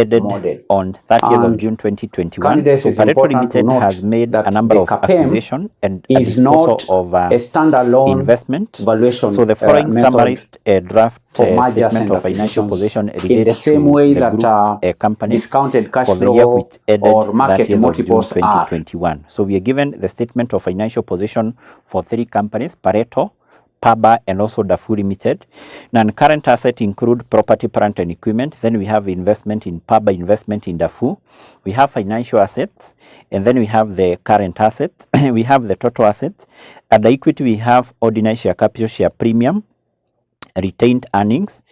ended model. on 30th of June 2021. So Pareto Limited has made a number of acquisition and a disposal of a standalone investment valuation. So the following summarized draft statement of financial position relates to the group company discounted cash for the year flow which ended or market 30th of June multiples 2021. So we are given the statement of financial position for 3 companies, Pareto, Paba, and also Dafu Limited. Non-current assets include property, plant, and equipment. Then we have investment in Paba, investment in Dafu. We have financial assets, and then we have the current assets. We have the total assets. At the equity, we have ordinary share capital, share premium, retained earnings,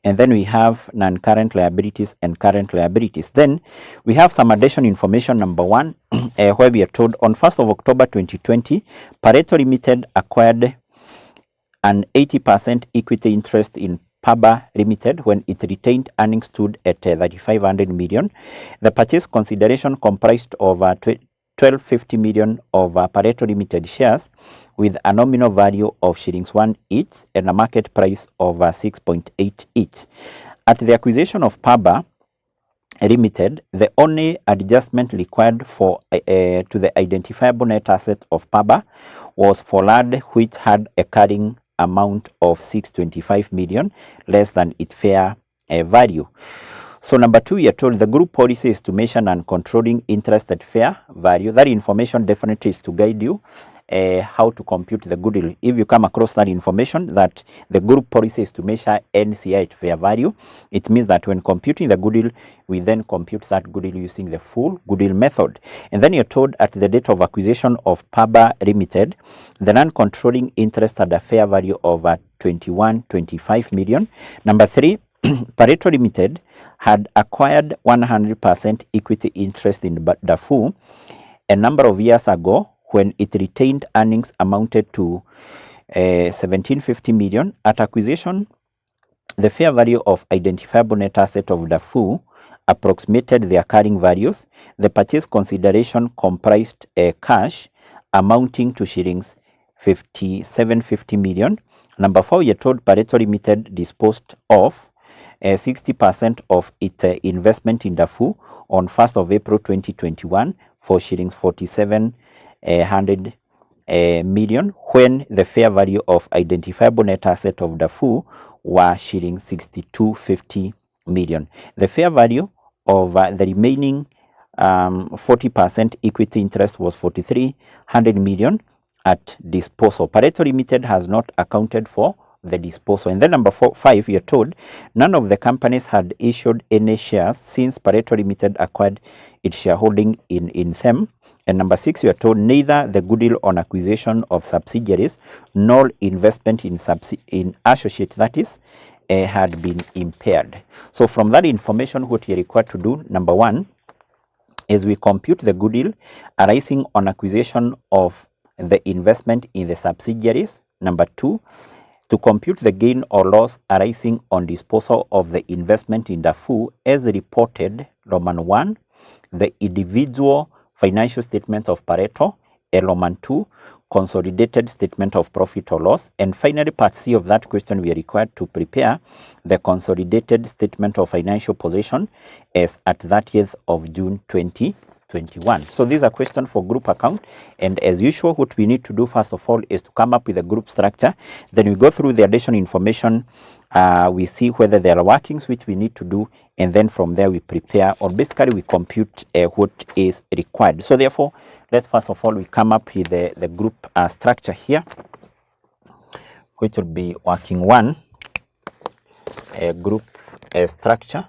and then we have non-current liabilities and current liabilities. Then we have some additional information. Number 1, where we are told on 1st of October 2020, Pareto Limited acquired an 80% equity interest in Paba Limited when it retained earnings stood at 3,500 million. The purchase consideration comprised of 1,250 million of Pareto Limited shares with a nominal value of shillings 1 each and a market price of 6.8 each. At the acquisition of Paba Limited, the only adjustment required for to the identifiable net asset of Paba was for land which had a carrying amount of 625 million less than its fair value. So number 2, we are told the group policy is to measure non-controlling interest at fair value. That information definitely is to guide you how to compute the goodwill. If you come across that information that the group policy is to measure NCI at fair value, it means that when computing the goodwill, we then compute that goodwill using the full goodwill method. And then you're told at the date of acquisition of Paba Limited, the non-controlling interest had a fair value of 21.25 million. Number 3, Pareto Limited had acquired 100% equity interest in Dafu a number of years ago when it retained earnings amounted to 1750 million. At acquisition, the fair value of identifiable net asset of Dafu approximated their carrying values. The purchase consideration comprised cash amounting to shillings 5750 million. Number 4, you're told Pareto Limited disposed of 60% of its investment in Dafu on 1st of April 2021 for shillings 4,700 million, when the fair value of identifiable net asset of Dafu were shillings 6250 million. The fair value of the remaining 40% equity interest was 4,300 million at disposal. Pareto Limited has not accounted for the disposal. And then number 5, we are told none of the companies had issued any shares since Pareto Limited acquired its shareholding in them. And number 6, we are told neither the goodwill on acquisition of subsidiaries nor investment in associate, that is, had been impaired. So from that information, what we are required to do, number 1, is we compute the goodwill arising on acquisition of the investment in the subsidiaries. Number 2, to compute the gain or loss arising on disposal of the investment in Dafu as reported, Roman 1, the individual financial statement of Pareto, Roman 2, consolidated statement of profit or loss, and finally part C of that question, we are required to prepare the consolidated statement of financial position as at 30th of June 2021. So these are questions for group account, and as usual, what we need to do first of all is to come up with a group structure. Then we go through the additional information, we see whether there are workings which we need to do, and then from there we prepare, or basically we compute what is required. So therefore, let's first of all we come up with the group structure here, which will be working 1, a group structure.